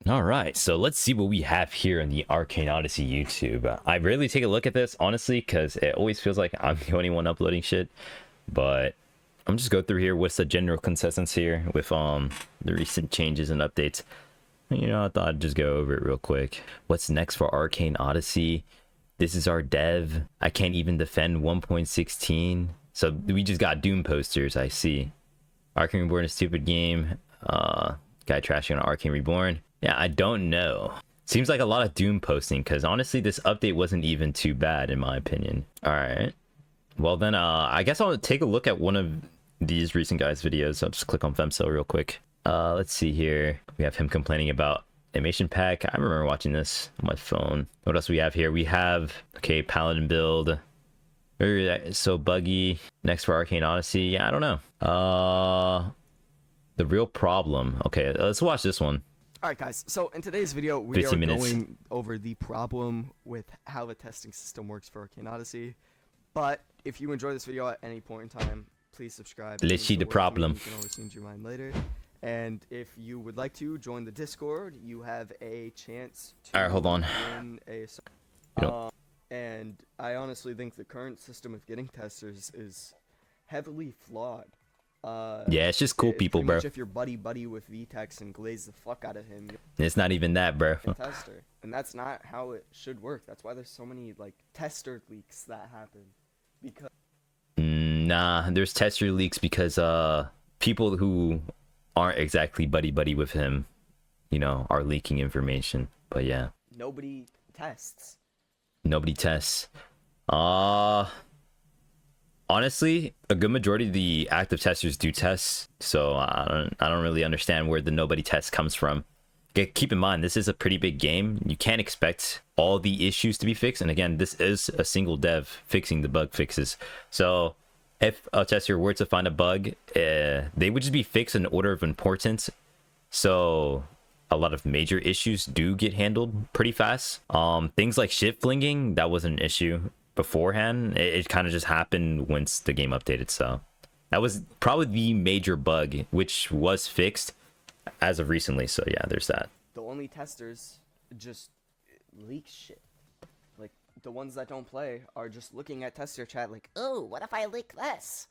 All right, so let's see what we have here in the Arcane Odyssey YouTube. I rarely take a look at this, honestly, because it always feels like I'm the only one uploading shit. But I'm just go through here. What's the general consensus here with the recent changes and updates? You know, I thought I'd just go over it real quick. What's next for Arcane Odyssey? This is our dev. I can't even defend 1.16. So we just got Doom posters, I see. Arcane Reborn is a stupid game. Guy trashing on Arcane Reborn. Yeah, I don't know. Seems like a lot of Doom posting, because honestly, this update wasn't even too bad, in my opinion. All right. Well, then, I guess I'll take a look at one of these recent guys' videos. I'll just click on Femsell real quick. Let's see here. We have him complaining about animation pack. I remember watching this on my phone. What else we have here? We have, okay, Paladin build. So buggy. Next for Arcane Odyssey. Yeah, I don't know. The real problem. Okay, let's watch this one. All right, guys. So in today's video, we are going over the problem with how the testing system works for Arcane Odyssey. But if you enjoy this video at any point in time, please subscribe. Let's see the problem. You can always change your mind later. And if you would like to join the Discord, you have a chance to all right, hold on. win a... and I honestly think the current system of getting testers is heavily flawed. Yeah, it's just cool people, bro. If you're buddy with Vetex and glaze the fuck out of him, it's not even that, bro. Tester, and that's not how it should work. That's why there's so many like tester leaks that happen. Because nah, there's tester leaks because people who aren't exactly buddy with him, you know, are leaking information. But yeah, nobody tests. Nobody tests. Honestly, a good majority of the active testers do tests, so I don't really understand where the nobody test comes from. Keep in mind, this is a pretty big game. You can't expect all the issues to be fixed, and again, this is a single dev fixing the bug fixes. So if a tester were to find a bug, they would just be fixed in order of importance. So a lot of major issues do get handled pretty fast. Things like shit flinging, that wasn't an issue beforehand. It kind of just happened once the game updated. So that was probably the major bug, which was fixed as of recently. So yeah, there's that. The only testers just leak shit. Like the ones that don't play are just looking at tester chat like, oh, what if I leak this?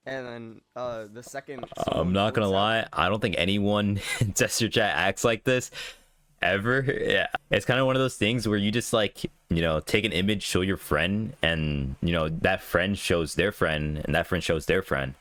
And then the second I'm not gonna lie, I don't think anyone in tester chat acts like this ever. Yeah, it's kind of one of those things where you just like, you know, take an image, show your friend, and you know that friend shows their friend, and that friend shows their friend.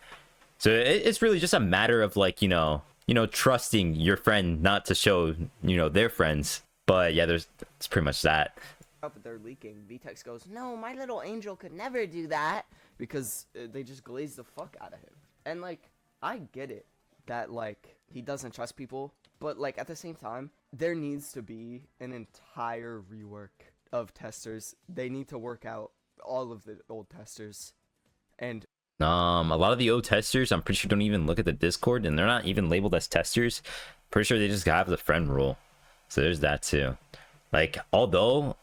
So it's really just a matter of like, you know, trusting your friend not to show, you know, their friends. But yeah, it's pretty much that. But they're leaking. Vetex goes, no, my little angel could never do that, because they just glaze the fuck out of him. And like, I get it that like he doesn't trust people, but like at the same time, there needs to be an entire rework of testers. They need to work out all of the old testers. And a lot of the old testers, I'm pretty sure, don't even look at the Discord, and they're not even labeled as testers. Pretty sure they just have the friend rule. So there's that too. Like, although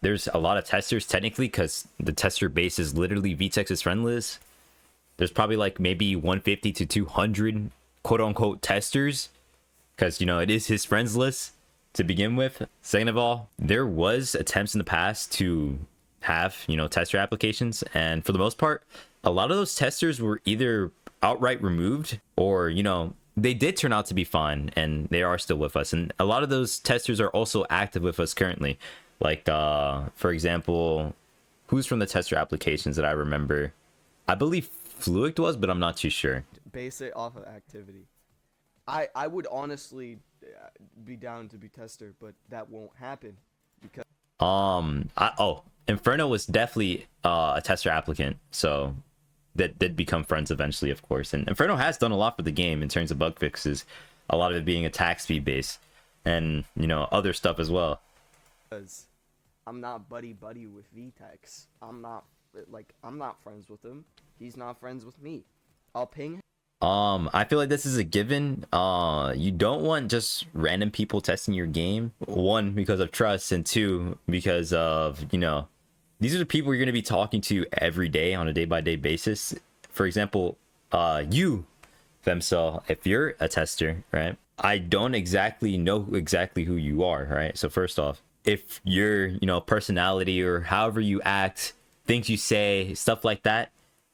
there's a lot of testers technically, because the tester base is literally Vetex's friend list, there's probably like maybe 150 to 200 quote-unquote testers, because, you know, it is his friends list to begin with. Second of all, there was attempts in the past to have, you know, tester applications, and for the most part, a lot of those testers were either outright removed, or, you know, they did turn out to be fine, and they are still with us. And a lot of those testers are also active with us currently. Like, for example, who's from the tester applications that I remember? I believe Fluid was, but I'm not too sure. Base it off of activity. I would honestly be down to be tester, but that won't happen because Inferno was definitely a tester applicant, so that did become friends eventually, of course. And Inferno has done a lot for the game in terms of bug fixes, a lot of it being attack speed based, and, you know, other stuff as well. Because I'm not buddy with Vetex. I'm not friends with him. He's not friends with me. I'll ping him. I feel like this is a given. You don't want just random people testing your game. One, because of trust, and two, because of, you know, these are the people you're going to be talking to every day on a day-by-day basis. For example, you Femsell, if you're a tester, right? I don't exactly know exactly who you are, right? So first off, if your, personality or however you act, things you say, stuff like that,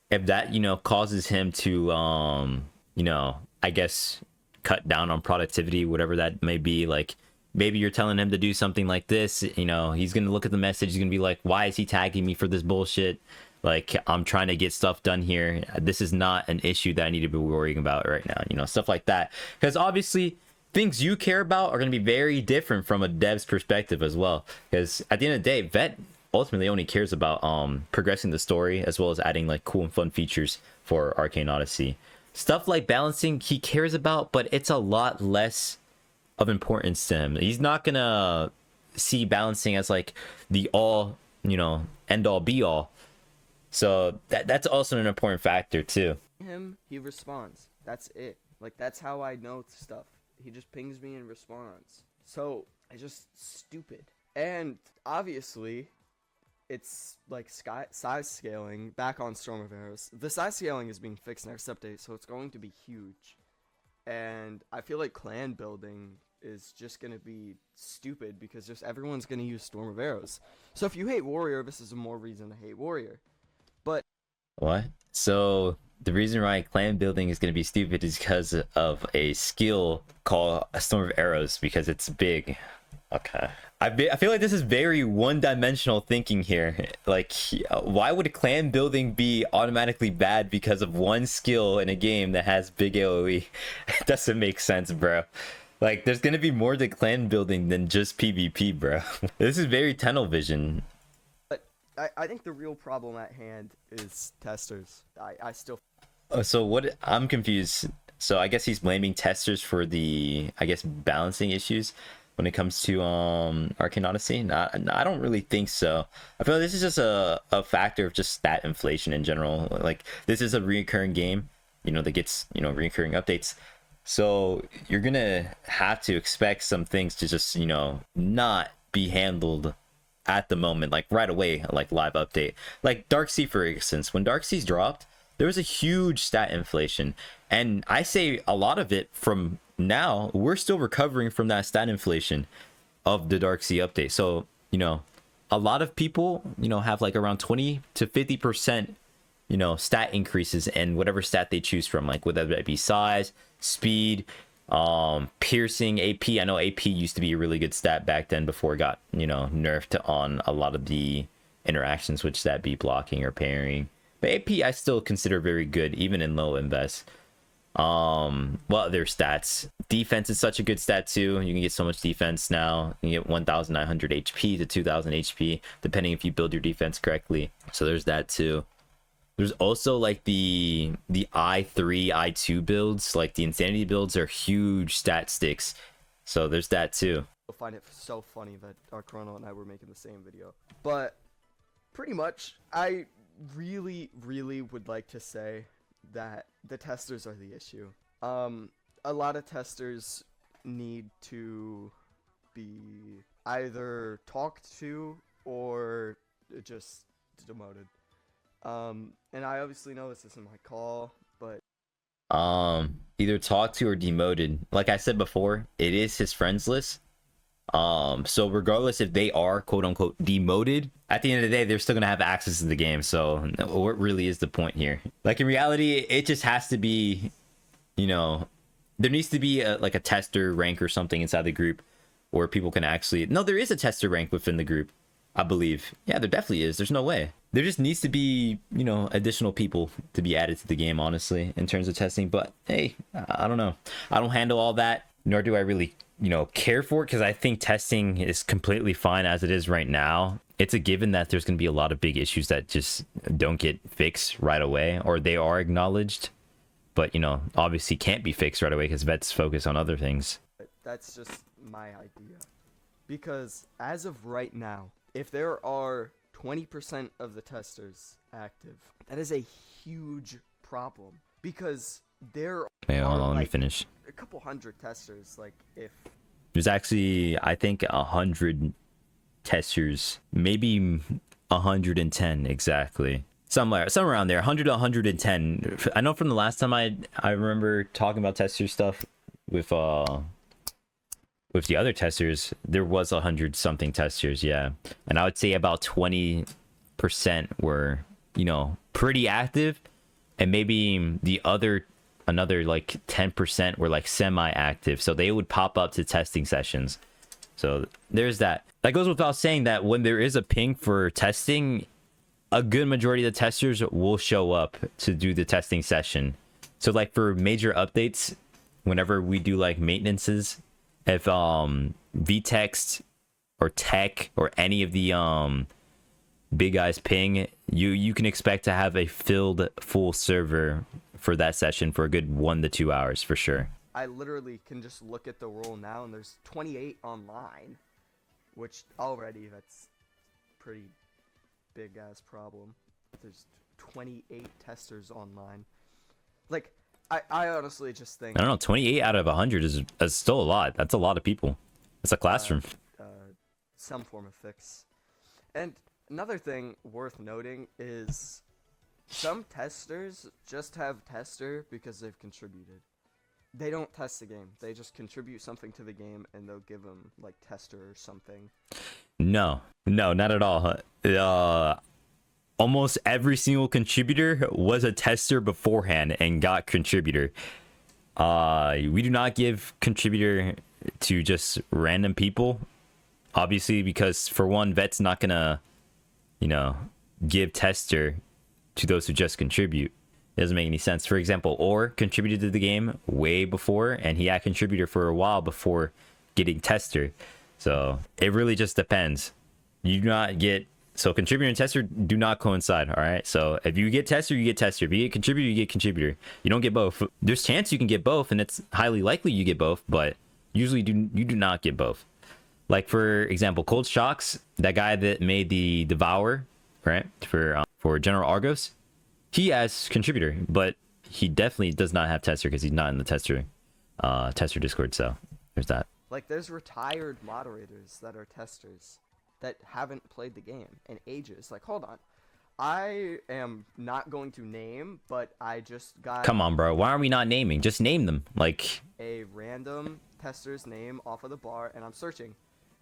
if that, causes him to, I guess cut down on productivity, whatever that may be, like maybe you're telling him to do something like this, he's gonna look at the message, he's gonna be like, why is he tagging me for this bullshit? Like, I'm trying to get stuff done here. This is not an issue that I need to be worrying about right now, stuff like that. Because obviously things you care about are going to be very different from a dev's perspective as well. Because at the end of the day, Vet ultimately only cares about progressing the story as well as adding like cool and fun features for Arcane Odyssey. Stuff like balancing he cares about, but it's a lot less of importance to him. He's not going to see balancing as like the all, end all be all. So that's also an important factor too. He responds. That's it. Like, that's how I know stuff. He just pings me and responds. So it's just stupid. And obviously, it's like size scaling back on Storm of Arrows. The size scaling is being fixed next update, so it's going to be huge. And I feel like clan building is just going to be stupid because just everyone's going to use Storm of Arrows. So if you hate Warrior, this is more reason to hate Warrior. But what? So the reason why clan building is going to be stupid is because of a skill called a Storm of Arrows, because it's big. Okay. I feel like this is very one-dimensional thinking here. Like, why would clan building be automatically bad because of one skill in a game that has big AoE? It doesn't make sense, bro. Like, there's going to be more to clan building than just PvP, bro. This is very tunnel vision. I think the real problem at hand is testers. I still... So what... I'm confused. So I guess he's blaming testers for the, I guess, balancing issues when it comes to Arcane Odyssey. I don't really think so. I feel like this is just a factor of just stat inflation in general. Like, this is a recurring game, that gets, recurring updates. So you're going to have to expect some things to just, not be handled at the moment, like right away, like live update. Like Dark Sea, for instance, when Dark Seas dropped, there was a huge stat inflation, and I say a lot of it from now, we're still recovering from that stat inflation of the Dark Sea update. So a lot of people have like around 20 to 50% stat increases in whatever stat they choose from, like whether that be size, speed, piercing, AP. I know AP used to be a really good stat back then before it got nerfed on a lot of the interactions, which that be blocking or parrying. But AP I still consider very good even in low invest. Well, other stats, defense is such a good stat too. You can get so much defense now. You can get 1900 HP to 2000 HP depending if you build your defense correctly. So there's that too. There's also like the I3, I2 builds, like the Insanity builds are huge stat sticks. So there's that too. I find it so funny that our Chrono and I were making the same video. But pretty much, I really would like to say that the testers are the issue. A lot of testers need to be either talked to or just demoted. And I obviously know this isn't my call, but either talked to or demoted. Like I said before, it is his friends list. So regardless if they are quote unquote demoted, at the end of the day, they're still gonna have access to the game. So what really is the point here? Like in reality, it just has to be, there needs to be like a tester rank or something inside the group where people can actually, no, there is a tester rank within the group, I believe. Yeah, there definitely is. There's no way. There just needs to be, additional people to be added to the game, honestly, in terms of testing. But hey, I don't know. I don't handle all that, nor do I really, care for it, because I think testing is completely fine as it is right now. It's a given that there's going to be a lot of big issues that just don't get fixed right away, or they are acknowledged, but, obviously can't be fixed right away because vets focus on other things. That's just my idea. Because as of right now, if there are 20% of the testers active, that is a huge problem, because there Hey, hold are on, let me like finish. a couple hundred testers. Like, if There's actually, I think, 100 testers, maybe 110 exactly. somewhere around there, 100 to 110. I know from the last time I remember talking about tester stuff with the other testers, there was 100 something testers, yeah. And I would say about 20% were, you know, pretty active, and maybe another like 10% were like semi-active, so they would pop up to testing sessions. So there's that. That goes without saying that when there is a ping for testing, a good majority of the testers will show up to do the testing session. So like for major updates, whenever we do like maintenances, if Vetex or Tech or any of the big guys ping, you can expect to have a filled full server for that session for a good 1 to 2 hours for sure. I literally can just look at the roll now, and there's 28 online, which already that's pretty big ass problem. There's 28 testers online. Like, I honestly just think, I don't know, 28 out of 100 is still a lot. That's a lot of people. It's a classroom. Some form of fix. And another thing worth noting is some testers just have tester because they've contributed. They don't test the game. They just contribute something to the game, and they'll give them like tester or something. No, not at all. Almost every single contributor was a tester beforehand and got contributor. We do not give contributor to just random people, obviously, because for one, Vet's not gonna, you know, give tester to those who just contribute. It doesn't make any sense. For example, Or contributed to the game way before, and he had contributor for a while before getting tester. So it really just depends. You do not get, so contributor and tester do not coincide. All right. So if you get tester, you get tester. If you get contributor, you get contributor. You don't get both. There's chance you can get both, and it's highly likely you get both, but usually you do not get both. Like for example, Cold Shocks, that guy that made the Devour, right, for General Argos, he has contributor, but he definitely does not have tester because he's not in the tester Discord. So there's that. Like, there's retired moderators that are testers that haven't played the game in ages. Like, hold on. I am not going to name, but I just got... Come on, bro. Why are we not naming? Just name them. Like... a random tester's name off of the bar, and I'm searching.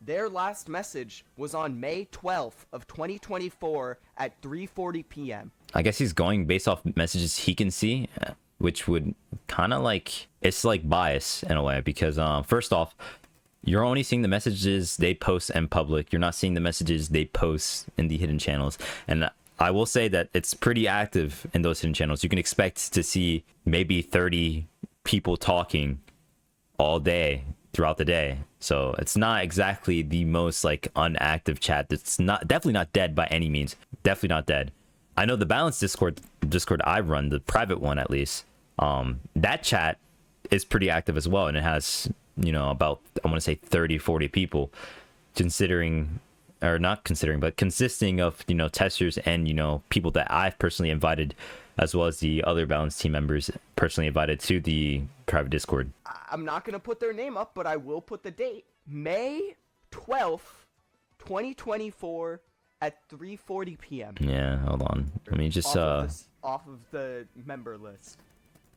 Their last message was on May 12th of 2024 at 3:40 p.m. I guess he's going based off messages he can see, which would kind of like... It's like bias in a way, because first off, you're only seeing the messages they post in public. You're not seeing the messages they post in the hidden channels. And I will say that it's pretty active in those hidden channels. You can expect to see maybe 30 people talking all day throughout the day. So it's not exactly the most like unactive chat. It's not, definitely not dead by any means. Definitely not dead. I know the balanced Discord I run, the private one at least, that chat is pretty active as well, and it has, you know, about, I want to say 30-40 people, considering, or not considering, but consisting of, you know, testers and, you know, people that I've personally invited, as well as the other balanced team members personally invited to the private Discord. I'm not gonna put their name up, but I will put the date. May 12th, 2024 at 3:40 p.m. Yeah, hold on. Let me just off of the member list.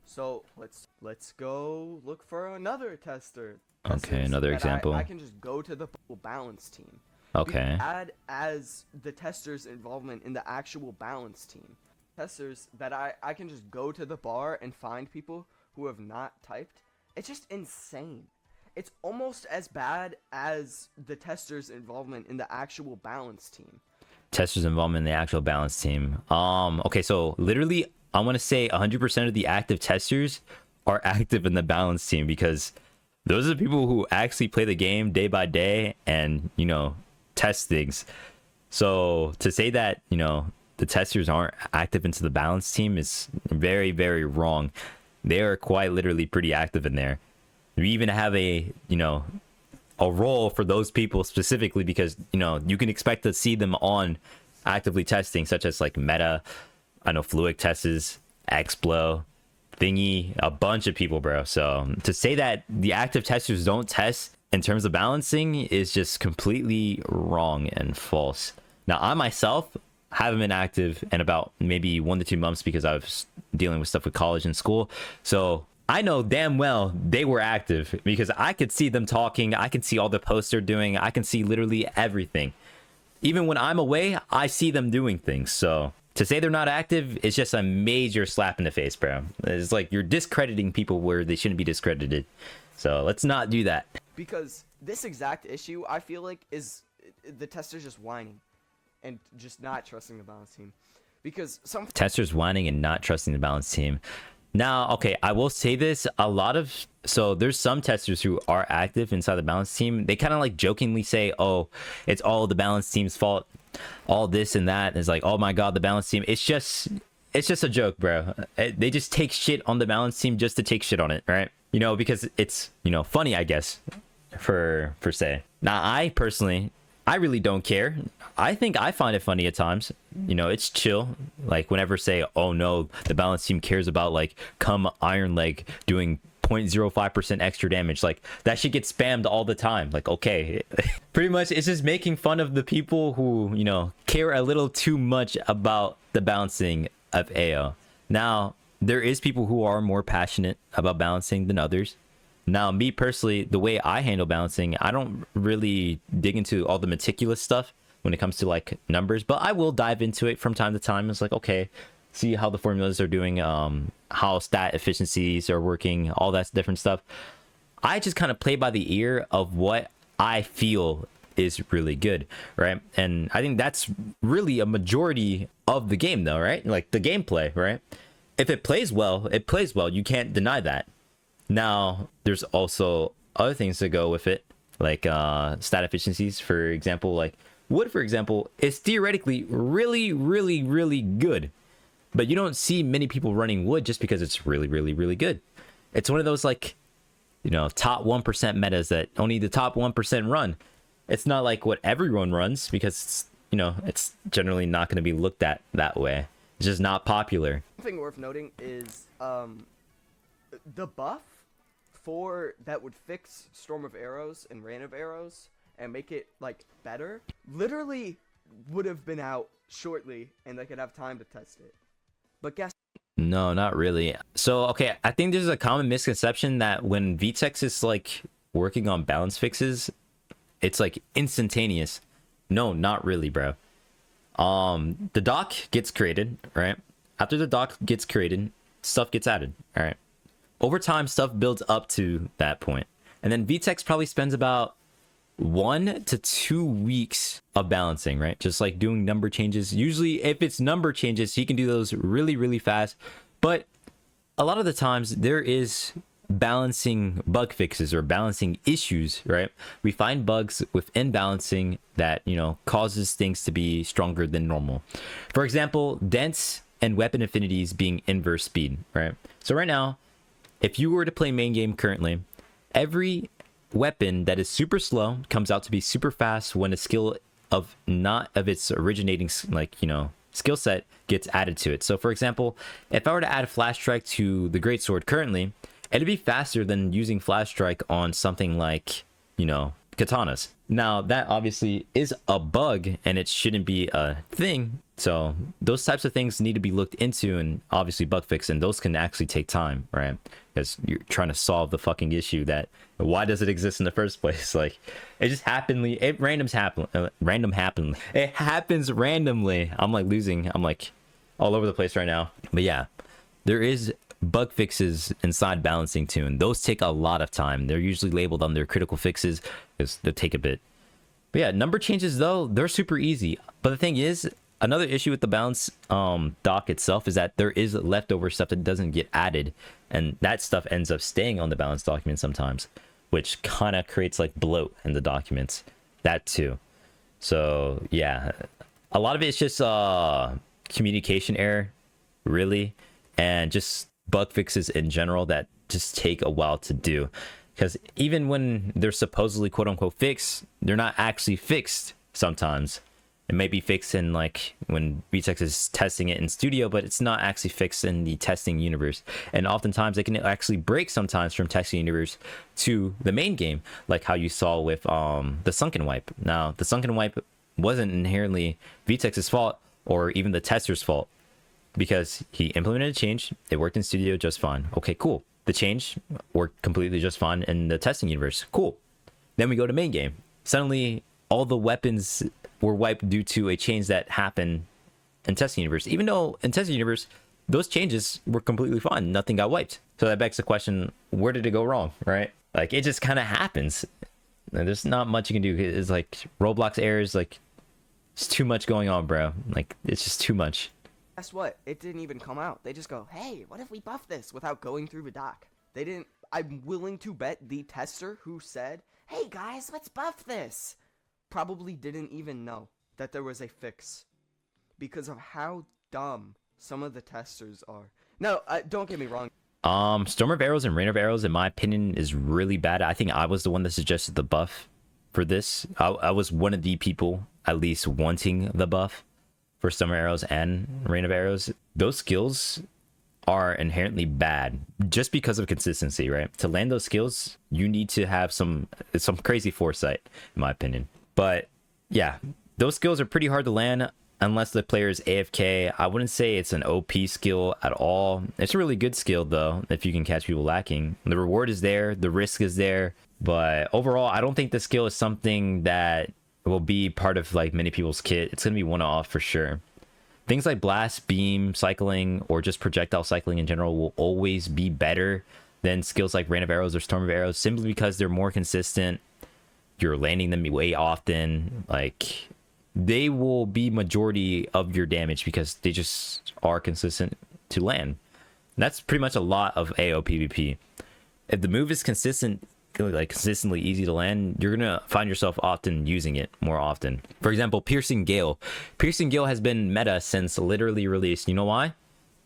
So let's go look for another tester. Okay, another example. I can just go to the balance team. Okay. Add as the tester's involvement in the actual balance team. Testers that I can just go to the bar and find people who have not typed. It's just insane. It's almost as bad as the tester's involvement in the actual balance team. Testers involvement in the actual balance team. Okay, so literally I want to say 100% of the active testers are active in the balance team, because those are the people who actually play the game day by day and, you know, test things. So to say that, you know, the testers aren't active into the balance team is very, very wrong. They are quite literally pretty active in there. We even have a, you know, a role for those people specifically, because, you know, you can expect to see them on actively testing, such as like Meta, I know Fluic tests, Xblow, Thingy, a bunch of people, bro. So to say that the active testers don't test in terms of balancing is just completely wrong and false. Now, I myself, haven't been active in about maybe 1 to 2 months because I was dealing with stuff with college and school. So I know damn well they were active because I could see them talking. I can see all the posts they're doing. I can see literally everything. Even when I'm away, I see them doing things. So to say they're not active is just a major slap in the face, bro. It's like you're discrediting people where they shouldn't be discredited. So let's not do that. Because this exact issue, I feel like, is the testers just whining and just not trusting the balance team. Because some testers whining and not trusting the balance team. Now, okay, I will say this, so there's some testers who are active inside the balance team. They kind of like jokingly say, oh, it's all the balance team's fault, all this and that. It's like, oh my god, the balance team. It's just a joke, bro. They just take shit on the balance team just to take shit on it, right? You know, because it's, you know, funny, I guess, per se. Now, I personally, I really don't care. I think I find it funny at times. You know, it's chill. Like whenever say, oh no, the balance team cares about like come Iron Leg doing 0.05% extra damage. Like that shit gets spammed all the time. Like, okay, pretty much it's just making fun of the people who, you know, care a little too much about the balancing of AO. Now, there is people who are more passionate about balancing than others. Now, me personally, the way I handle balancing, I don't really dig into all the meticulous stuff when it comes to like numbers, but I will dive into it from time to time. It's like, okay, see how the formulas are doing, how stat efficiencies are working, all that different stuff. I just kind of play by the ear of what I feel is really good, right? And I think that's really a majority of the game though, right? Like the gameplay, right? If it plays well, it plays well. You can't deny that. Now, there's also other things to go with it, like stat efficiencies. For example, like wood, for example, is theoretically really, really, really good. But you don't see many people running wood just because it's really, really, really good. It's one of those like, you know, top 1% metas that only the top 1% run. It's not like what everyone runs because, it's, you know, it's generally not going to be looked at that way. It's just not popular. Something worth noting is the buff for that would fix Storm of Arrows and Rain of Arrows and make it like better literally would have been out shortly and they could have time to test it. But guess no, not really. So okay, I think there's a common misconception that when Vetex is like working on balance fixes, it's like instantaneous. No, not really, bro. The doc gets created, right? After the doc gets created, stuff gets added, all right? Over time, stuff builds up to that point. And then Vetex probably spends about 1 to 2 weeks of balancing, right? Just like doing number changes. Usually, if it's number changes, he can do those really, really fast. But a lot of the times, there is balancing bug fixes or balancing issues, right? We find bugs within balancing that, you know, causes things to be stronger than normal. For example, dense and weapon affinities being inverse speed, right? So right now, if you were to play main game currently, every weapon that is super slow comes out to be super fast when a skill of not of its originating, like, you know, skill set gets added to it. So for example, if I were to add a flash strike to the greatsword currently, it'd be faster than using flash strike on something like, you know, katanas. Now that obviously is a bug and it shouldn't be a thing. So those types of things need to be looked into and obviously bug fixed, and those can actually take time, right? Because you're trying to solve the fucking issue that why does it exist in the first place? Like it just happenly, it it happens randomly. I'm like losing, I'm like all over the place right now. But yeah, there is bug fixes inside balancing too, and those take a lot of time. They're usually labeled under critical fixes because they take a bit. But yeah, number changes though, they're super easy. But the thing is, another issue with the balance doc itself is that there is leftover stuff that doesn't get added, and that stuff ends up staying on the balance document sometimes, which kind of creates like bloat in the documents. That too. So yeah, a lot of it is just communication error, really, and just bug fixes in general that just take a while to do. Because even when they're supposedly quote unquote fixed, they're not actually fixed sometimes. It may be fixed in like when Vetex is testing it in studio, but it's not actually fixed in the testing universe. And oftentimes they can actually break sometimes from testing universe to the main game, like how you saw with the sunken wipe. Now the sunken wipe wasn't inherently Vetex's fault. or even the tester's fault, because he implemented a change. It worked in studio just fine. Okay, cool. The change worked completely just fine in the testing universe. Cool. Then we go to main game. Suddenly, all the weapons were wiped due to a change that happened in testing universe. Even though in testing universe, those changes were completely fine. Nothing got wiped. So that begs the question, where did it go wrong, right? Like, it just kind of happens. There's not much you can do. It's like Roblox errors, like, it's too much going on, bro. Like, it's just too much. Guess what? It didn't even come out. They just go, hey, what if we buff this without going through the doc? They didn't. I'm willing to bet the tester who said, hey guys, let's buff this, probably didn't even know that there was a fix because of how dumb some of the testers are. No, don't get me wrong. Storm of Arrows and Rain of Arrows, in my opinion, is really bad. I think I was the one that suggested the buff for this. I was one of the people at least wanting the buff for Storm of Arrows and Rain of Arrows. Those skills are inherently bad just because of consistency, right? To land those skills, you need to have some crazy foresight, in my opinion. But yeah, those skills are pretty hard to land unless the player is AFK. I wouldn't say it's an OP skill at all. It's a really good skill though, if you can catch people lacking. The reward is there, the risk is there, but overall, I don't think the skill is something that will be part of like many people's kit. It's gonna be one-off for sure. Things like blast, beam, cycling, or just projectile cycling in general will always be better than skills like Rain of Arrows or Storm of Arrows, simply because they're more consistent. You're landing them way often. Like, they will be majority of your damage because they just are consistent to land. And that's pretty much a lot of AO PvP. If the move is consistent, like consistently easy to land, you're gonna find yourself often using it more often. For example, Piercing Gale. Piercing Gale has been meta since literally released. You know why?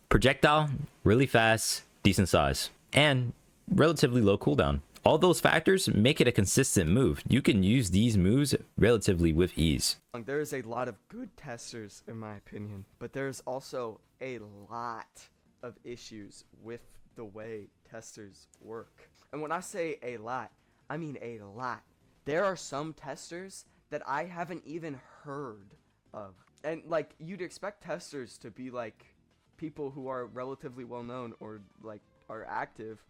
Projectile, really fast, decent size, and relatively low cooldown. All those factors make it a consistent move. You can use these moves relatively with ease. There's a lot of good testers, in my opinion, but there's also a lot of issues with the way testers work. And when I say a lot, I mean a lot. There are some testers that I haven't even heard of. And like, you'd expect testers to be like people who are relatively well known or like are active.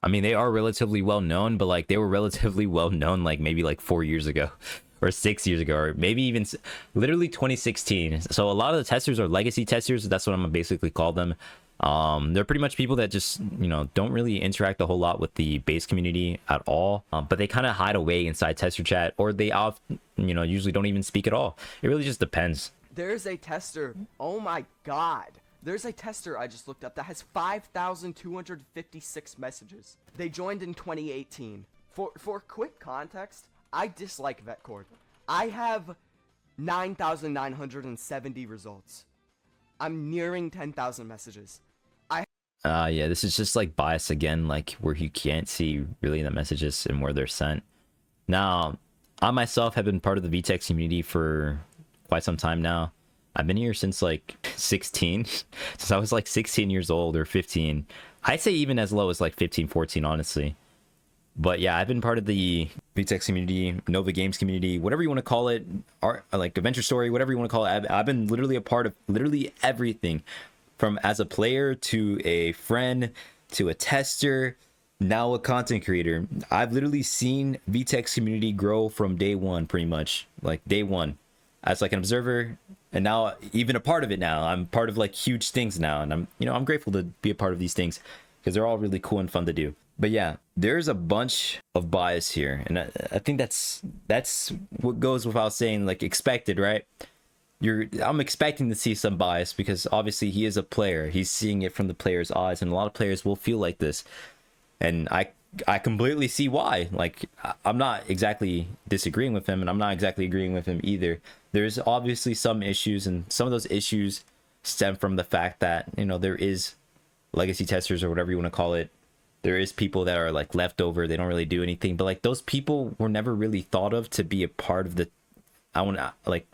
I mean, they are relatively well known, but like they were relatively well known like maybe like 4 years ago or 6 years ago, or maybe even literally 2016. So a lot of the testers are legacy testers. That's what I'm gonna basically call them. They're pretty much people that just, you know, don't really interact a whole lot with the base community at all, but they kind of hide away inside tester chat, or they usually don't even speak at all. It really just depends. There's a tester, oh my god, there's a tester I just looked up that has 5,256 messages. They joined in 2018. For quick context, I dislike Vetcord. I have 9,970 results. I'm nearing 10,000 messages. Yeah, this is just like bias again, like where you can't see really the messages and where they're sent. Now, I myself have been part of the Vetex community for quite some time now. I've been here since like 16, since I was like 16 years old or 15. I'd say even as low as like 15, 14, honestly. But yeah, I've been part of the Vetex community, Nova Games community, whatever you want to call it, art, like Adventure Story, whatever you want to call it. I've been literally a part of literally everything, from as a player to a friend to a tester, now a content creator. I've literally seen Vetex community grow from day one, pretty much, like day one, as like an observer, and now even a part of it now. I'm part of like huge things now, and I'm grateful to be a part of these things because they're all really cool and fun to do. But yeah, there's a bunch of bias here, and I think that's what goes without saying, like expected, right? I'm expecting to see some bias because obviously he is a player. He's seeing it from the player's eyes, and a lot of players will feel like this. And I completely see why. Like, I'm not exactly disagreeing with him, and I'm not exactly agreeing with him either. There's obviously some issues, and some of those issues stem from the fact that, there is legacy testers or whatever you want to call it. There is people that are like left over. They don't really do anything, but like those people were never really thought of to be a part of the,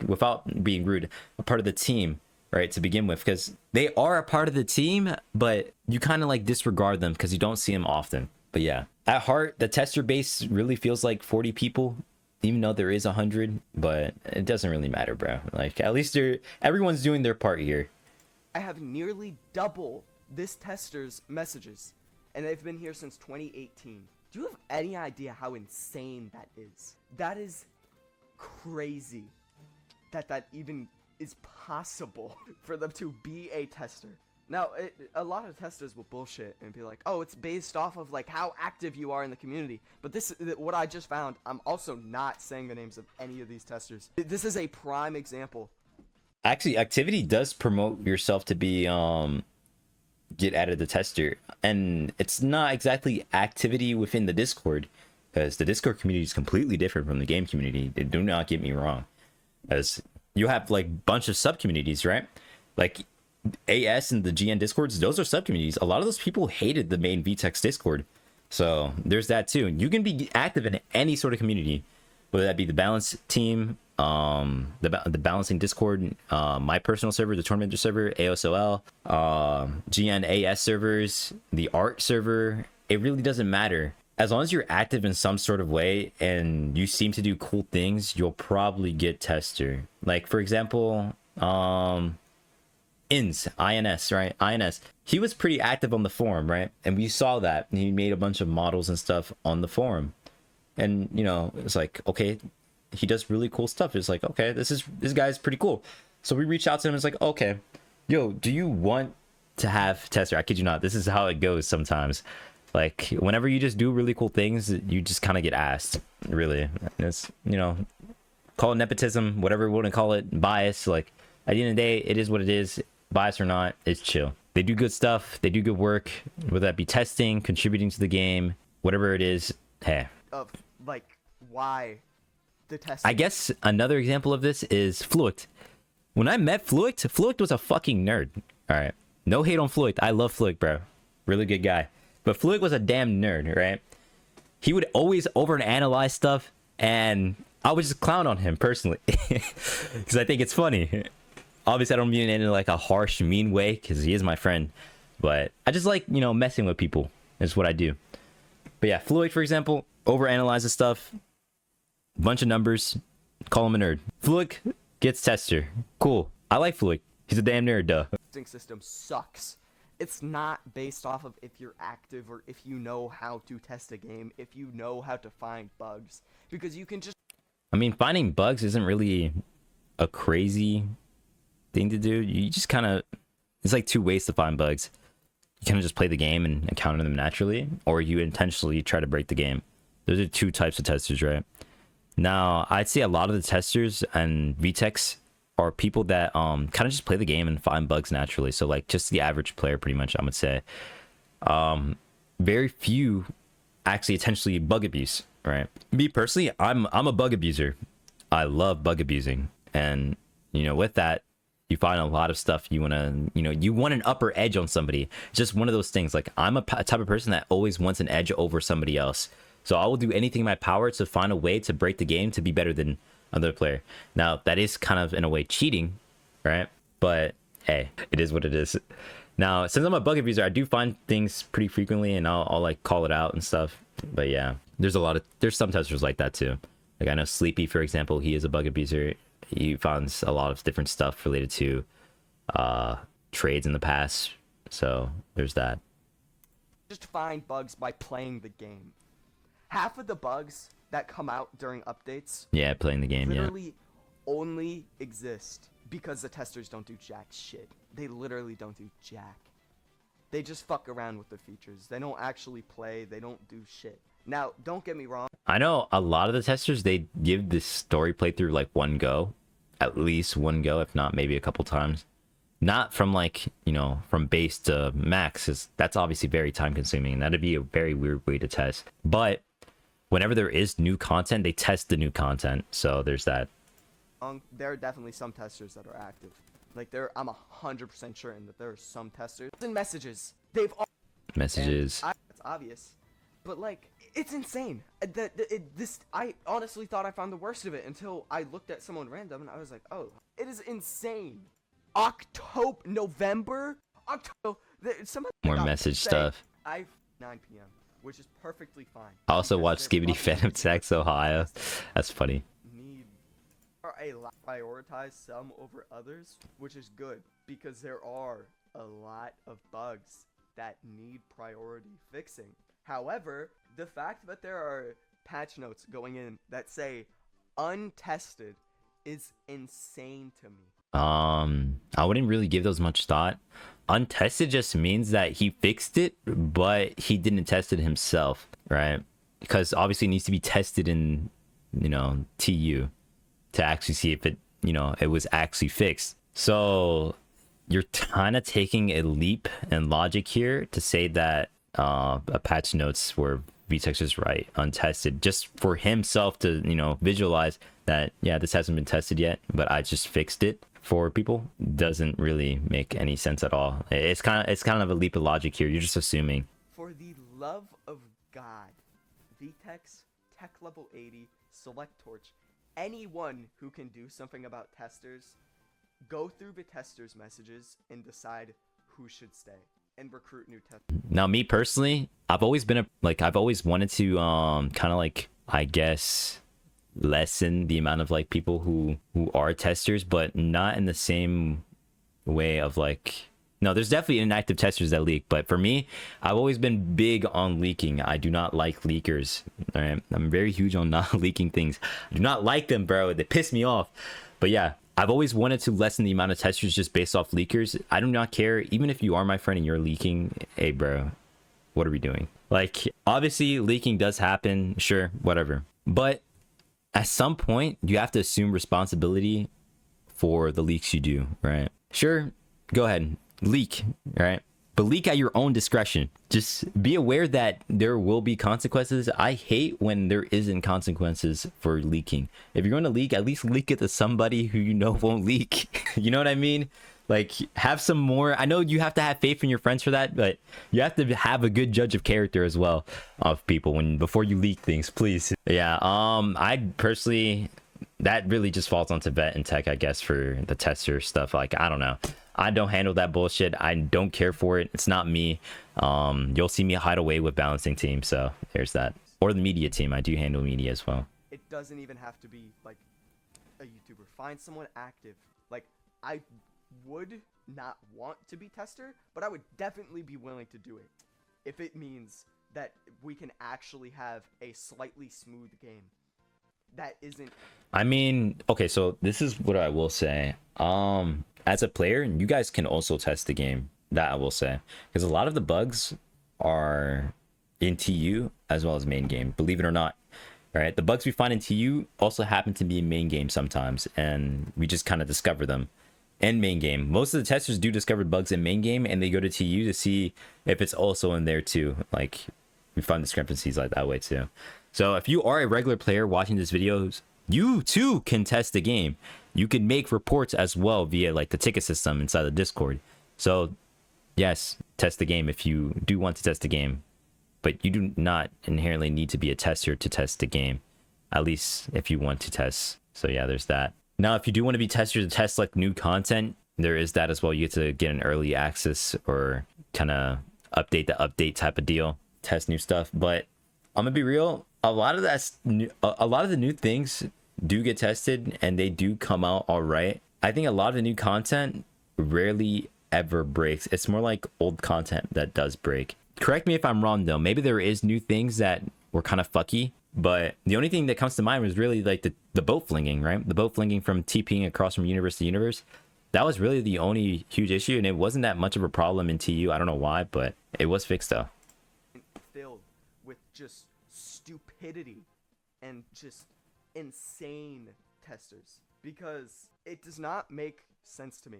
without being rude, a part of the team, right, to begin with, because they are a part of the team, but you kind of like disregard them because you don't see them often. But yeah, at heart, the tester base really feels like 40 people. even though there is 100, but it doesn't really matter, bro. Like, at least everyone's doing their part here. I have nearly double this tester's messages, and they've been here since 2018. Do you have any idea how insane that is? That is crazy that even is possible for them to be a tester. Now, a lot of testers will bullshit and be like, oh, it's based off of like how active you are in the community. But what I just found, I'm also not saying the names of any of these testers. This is a prime example. Actually, activity does promote yourself to be get added the tester, and it's not exactly activity within the Discord, because the Discord community is completely different from the game community. Do not get me wrong, as you have like bunch of sub communities, right? Like AS and the GN Discords, those are sub communities. A lot of those people hated the main Vetex Discord, so there's that too. You can be active in any sort of community, whether that be the balance team, the balancing Discord, my personal server, the tournament server, AOSOL, GN AS servers, the art server. It really doesn't matter. As long as you're active in some sort of way and you seem to do cool things, you'll probably get tester. Like, for example, INS, right? INS. He was pretty active on the forum, right? And we saw that. And he made a bunch of models and stuff on the forum. And, you know, it's like, okay, he does really cool stuff. It's like, okay, this guy's pretty cool. So we reached out to him. It's like, okay, yo, do you want to have tester? I kid you not. This is how it goes sometimes. Like, whenever you just do really cool things, you just kind of get asked, really. It's, you know, call it nepotism, whatever you want to call it, bias. Like, at the end of the day, it is what it is. Bias or not, it's chill. They do good stuff. They do good work, whether that be testing, contributing to the game, whatever it is. Hey. Of, like, why the testing? I guess another example of this is Fluict. When I met Fluict, Fluict was a fucking nerd. All right. No hate on Fluict. I love Fluict, bro. Really good guy. But Fluict was a damn nerd, right? He would always overanalyze stuff, and I would just clown on him personally. Because I think it's funny. Obviously, I don't mean it in like a harsh, mean way, because he is my friend. But I just like, you know, messing with people. Is what I do. But yeah, Fluict, for example, overanalyzes stuff. Bunch of numbers. Call him a nerd. Fluict gets tester. Cool. I like Fluict. He's a damn nerd, duh. The testing system sucks. It's not based off of if you're active or if you know how to test a game, if you know how to find bugs. Because you can just... I mean, finding bugs isn't really a crazy thing to do. You just kind of... It's like two ways to find bugs. You kind of just play the game and encounter them naturally, or you intentionally try to break the game. Those are two types of testers, right? Now, I'd say a lot of the testers and Vetex are people that kind of just play the game and find bugs naturally. So like just the average player, pretty much, I would say. Very few actually intentionally bug abuse, right? Me personally, I'm a bug abuser. I love bug abusing, and you know, with that, you find a lot of stuff you want to, you know, you want an upper edge on somebody. Just one of those things. Like, I'm a type of person that always wants an edge over somebody else. So I will do anything in my power to find a way to break the game to be better than another player. Now, that is kind of, in a way, cheating, right? But hey, it is what it is. Now, since I'm a bug abuser, I do find things pretty frequently, and I'll like call it out and stuff. But yeah, there's some testers like that too. Like, I know Sleepy, for example, he is a bug abuser. He finds a lot of different stuff related to trades in the past. So there's that. Just find bugs by playing the game. Half of the bugs that come out during updates, yeah, playing the game, literally only exist because the testers don't do jack shit. They literally don't do jack. They just fuck around with the features. They don't actually play. They don't do shit. Now, don't get me wrong. I know a lot of the testers, they give this story playthrough like one go, at least one go, if not maybe a couple times. Not from like, you know, from base to max, 'cause that's obviously very time consuming, and that'd be a very weird way to test. But whenever there is new content, they test the new content. So there's that. There are definitely some testers that are active. Like, I'm 100% certain that there are some testers. And messages. They've all... Messages. It's obvious. But, like, it's insane. I honestly thought I found the worst of it until I looked at someone random and I was like, oh, it is insane. November? October. More message stuff. 9 p.m. which is perfectly fine. I also because watched they're Skibidi Phantom publishing Text Ohio. tests That's funny. need or a lot prioritize some over others, which is good because there are a lot of bugs that need priority fixing. However, the fact that there are patch notes going in that say untested is insane to me. I wouldn't really give those much thought. Untested just means that he fixed it, but he didn't test it himself, right? Because obviously it needs to be tested in, you know, TU to actually see if it, you know, it was actually fixed. So you're kind of taking a leap in logic here to say that a patch notes where Vetex is right, untested, just for himself to, you know, visualize that, yeah, this hasn't been tested yet, but I just fixed it for people, doesn't really make any sense at all. It's kind of a leap of logic here. You're just assuming. For the love of God, Vetex, Tech Level 80, Selectorch, anyone who can do something about testers, go through the testers' messages and decide who should stay and recruit new testers. Now, me personally, I've always wanted to kind of like, I guess, lessen the amount of like people who are testers, but not in the same way of like, no, there's definitely inactive testers that leak, but for me, I've always been big on leaking. I do not like leakers. All right, I'm very huge on not leaking things. I do not like them, bro. They piss me off. But yeah, I've always wanted to lessen the amount of testers just based off leakers. I do not care, even if you are my friend and you're leaking. Hey, bro, what are we doing? Like, obviously, leaking does happen. Sure, whatever. But at some point, you have to assume responsibility for the leaks you do, right? Sure, go ahead, leak, right? But leak at your own discretion. Just be aware that there will be consequences. I hate when there isn't consequences for leaking. If you're going to leak, at least leak it to somebody who you know won't leak. You know what I mean? Like, have some more. I know you have to have faith in your friends for that, but you have to have a good judge of character as well of people before you leak things, please. Yeah, I personally, that really just falls onto vet and tech, I guess, for the tester stuff. Like, I don't know. I don't handle that bullshit. I don't care for it. It's not me. You'll see me hide away with balancing team, so there's that. Or the media team. I do handle media as well. It doesn't even have to be like a YouTuber. Find someone active. Like, I would not want to be tester, but I would definitely be willing to do it if it means that we can actually have a slightly smooth game that isn't. I mean, okay, so this is what I will say. As a player, you guys can also test the game. That I will say, because a lot of the bugs are in TU as well as main game, believe it or not. All right, the bugs we find in TU also happen to be in main game sometimes, and we just kind of discover them in main game. Most of the testers do discover bugs in main game, and they go to TU to see if it's also in there too. Like, we find discrepancies like that way too. So if you are a regular player watching this video, you too can test the game. You can make reports as well via like the ticket system inside the Discord. So yes, test the game if you do want to test the game, but you do not inherently need to be a tester to test the game, at least if you want to test. So yeah, there's that. Now, if you do want to be tester to test like new content, there is that as well. You get to get an early access or kind of update the update type of deal, test new stuff. But I'm gonna be real, a lot of the new things do get tested and they do come out all right. I think a lot of the new content rarely ever breaks. It's more like old content that does break. Correct me if I'm wrong though. Maybe there is new things that were kind of fucky, but the only thing that comes to mind was really like the boat flinging, right? The boat flinging from TPing across from universe to universe. That was really the only huge issue, and it wasn't that much of a problem in TU. I don't know why, but it was fixed though. Filled with just stupidity and just insane testers, because it does not make sense to me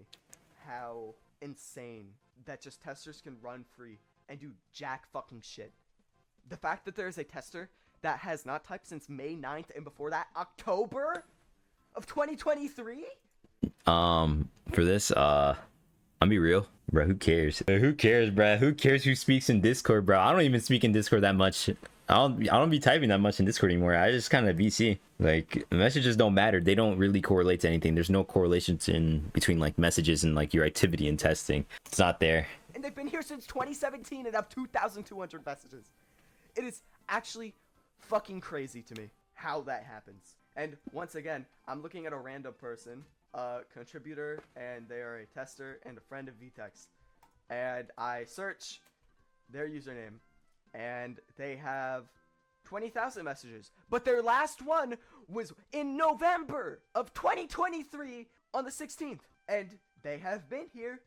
how insane that just testers can run free and do jack fucking shit. The fact that there's a tester that has not typed since May 9th and before that October of 2023. For this, I'm be real, bro. Who cares? Who cares, bro? Who cares who speaks in Discord, bro? I don't even speak in Discord that much. I don't be typing that much in Discord anymore. I just kind of VC. Like, messages don't matter. They don't really correlate to anything. There's no correlations in between like messages and like your activity and testing. It's not there. And they've been here since 2017 and have 2,200 messages. It is actually fucking crazy to me how that happens. And once again, I'm looking at a random person, a contributor, and they are a tester and a friend of Vetex. And I search their username, and they have 20,000 messages. But their last one was in November of 2023 on the 16th. And they have been here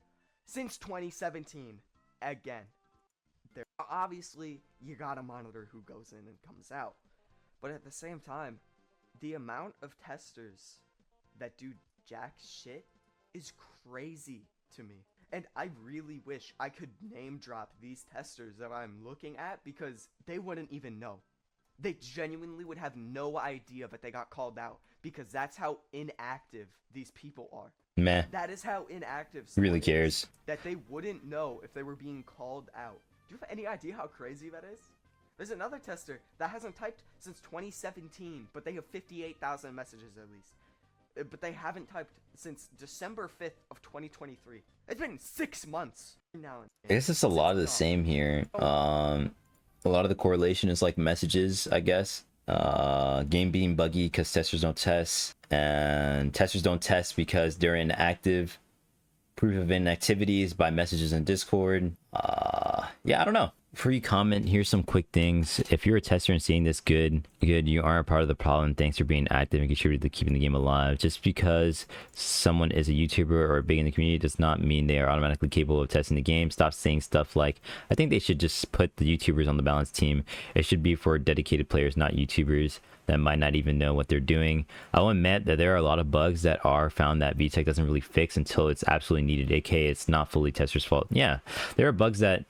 since 2017 again. There, obviously, you gotta monitor who goes in and comes out. But at the same time, the amount of testers that do jack shit is crazy to me. And I really wish I could name drop these testers that I'm looking at, because they wouldn't even know. They genuinely would have no idea that they got called out, because that's how inactive these people are. Meh. That is how inactive Really someone cares. is, that they wouldn't know if they were being called out. Do you have any idea how crazy that is? There's another tester that hasn't typed since 2017, but they have 58,000 messages at least. But they haven't typed since December 5th of 2023. It's been 6 months. Now I guess it's a lot of the same here. A lot of the correlation is like messages, I guess. Game being buggy because testers don't test, and testers don't test because they're inactive. Proof of inactivity is by messages in Discord. Yeah, I don't know. Before you comment, here's some quick things. If you're a tester and seeing this, good, you aren't part of the problem. Thanks for being active and contributing to keeping the game alive. Just because someone is a YouTuber or big in the community does not mean they are automatically capable of testing the game. Stop saying stuff like, I think they should just put the YouTubers on the balance team. It should be for dedicated players, not YouTubers that might not even know what they're doing. I'll admit that there are a lot of bugs that are found that Vetex doesn't really fix until it's absolutely needed, aka it's not fully testers' fault. Yeah, there are bugs that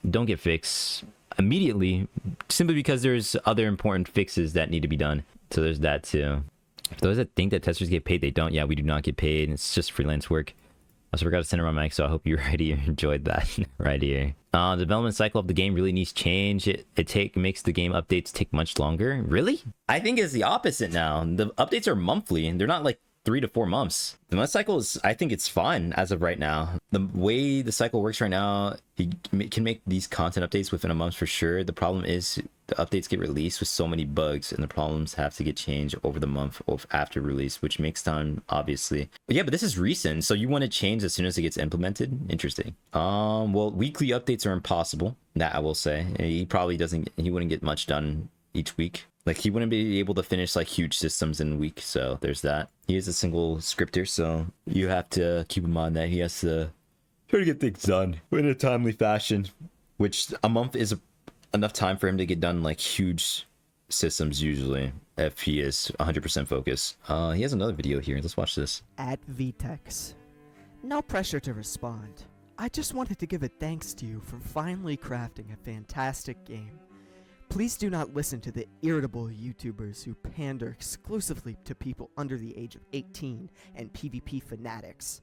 don't get fixed immediately simply because there's other important fixes that need to be done. So there's that too. For those that think that testers get paid, they don't. Yeah, we do not get paid. It's just freelance work. I also forgot to center my mic, so I hope you already enjoyed that right here. The development cycle of the game really needs change. It makes the game updates take much longer. Really? I think it's the opposite now. The updates are monthly and they're not like 3 to 4 months. The month cycle is, I think it's fine as of right now. The way the cycle works right now, you can make these content updates within a month for sure. The problem is the updates get released with so many bugs, and the problems have to get changed over the month of after release, which makes time, obviously. But yeah, but this is recent, so you want to change as soon as it gets implemented? Interesting. Well, weekly updates are impossible. That I will say. He wouldn't get much done each week. Like, he wouldn't be able to finish like huge systems in a week, so there's that. He is a single scripter, so you have to keep in mind that he has to try to get things done in a timely fashion, which a month is enough time for him to get done like huge systems usually, if he is 100% focused. He has another video here. Let's watch this. At Vetex. No pressure to respond. I just wanted to give a thanks to you for finally crafting a fantastic game. Please do not listen to the irritable YouTubers who pander exclusively to people under the age of 18 and PvP fanatics.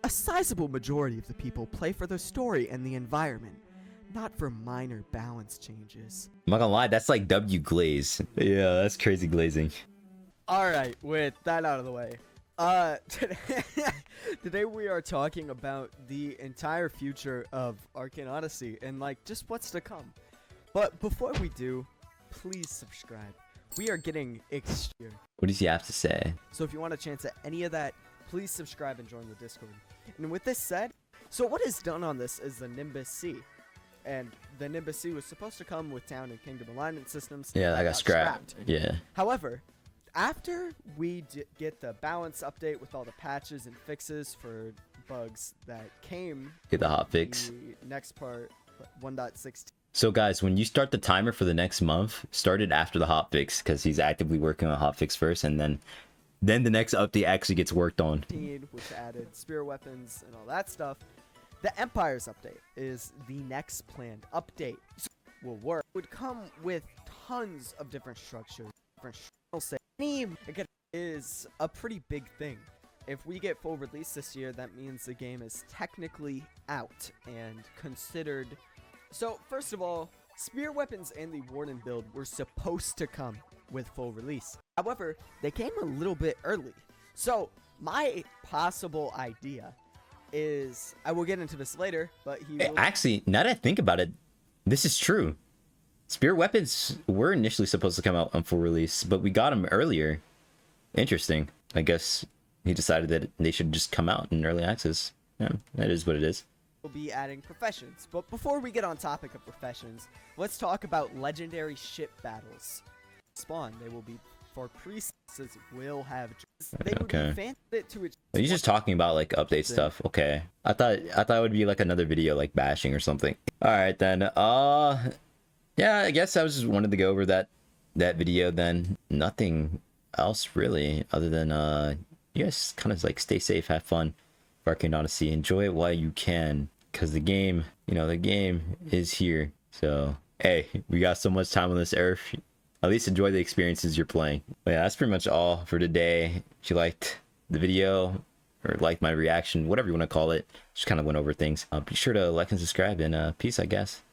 A sizable majority of the people play for the story and the environment, not for minor balance changes. I'm not gonna lie, that's like W glaze. Yeah, that's crazy glazing. Alright, with that out of the way. Today we are talking about the entire future of Arcane Odyssey and like just what's to come. But before we do, please subscribe. We are getting extra. What does he have to say? So if you want a chance at any of that, please subscribe and join the Discord. And with this said, so what is done on this is the Nimbus Sea. And the Nimbus Sea was supposed to come with Town and Kingdom alignment systems. Yeah, I got scrapped. Yeah. However, after we get the balance update with all the patches and fixes for bugs that came, Get the hotfix. the next part, 1.16. So guys, when you start the timer for the next month, start it after the hotfix, because he's actively working on hotfix first, and then the next update actually gets worked on. Which added spear weapons and all that stuff. The Empire's update is the next planned update. So will work. It would come with tons of different structures. It is a pretty big thing. If we get full release this year, that means the game is technically out and considered. So, first of all, spear weapons and the Warden build were supposed to come with full release. However, they came a little bit early. So, my possible idea is, I will get into this later, but he will... Actually, now that I think about it, this is true. Spear weapons were initially supposed to come out on full release, but we got them earlier. Interesting. I guess he decided that they should just come out in early access. Yeah, that is what it is. We'll be adding professions. But before we get on topic of professions, let's talk about legendary ship battles. Spawn, they will be for priestesses will have they would Okay. be fancy to its Are you just talking about like update stuff? Okay. I thought it would be like another video like bashing or something. All right then. Yeah, I guess I was just wanted to go over that video then. Nothing else really other than you guys kind of like stay safe, have fun. Arcane Odyssey, enjoy it while you can, because the game, the game is here. So hey, we got so much time on this earth. At least enjoy the experiences you're playing. But yeah, that's pretty much all for today. If you liked the video or liked my reaction, whatever you want to call it, just kind of went over things. Be sure to like and subscribe, and peace, I guess.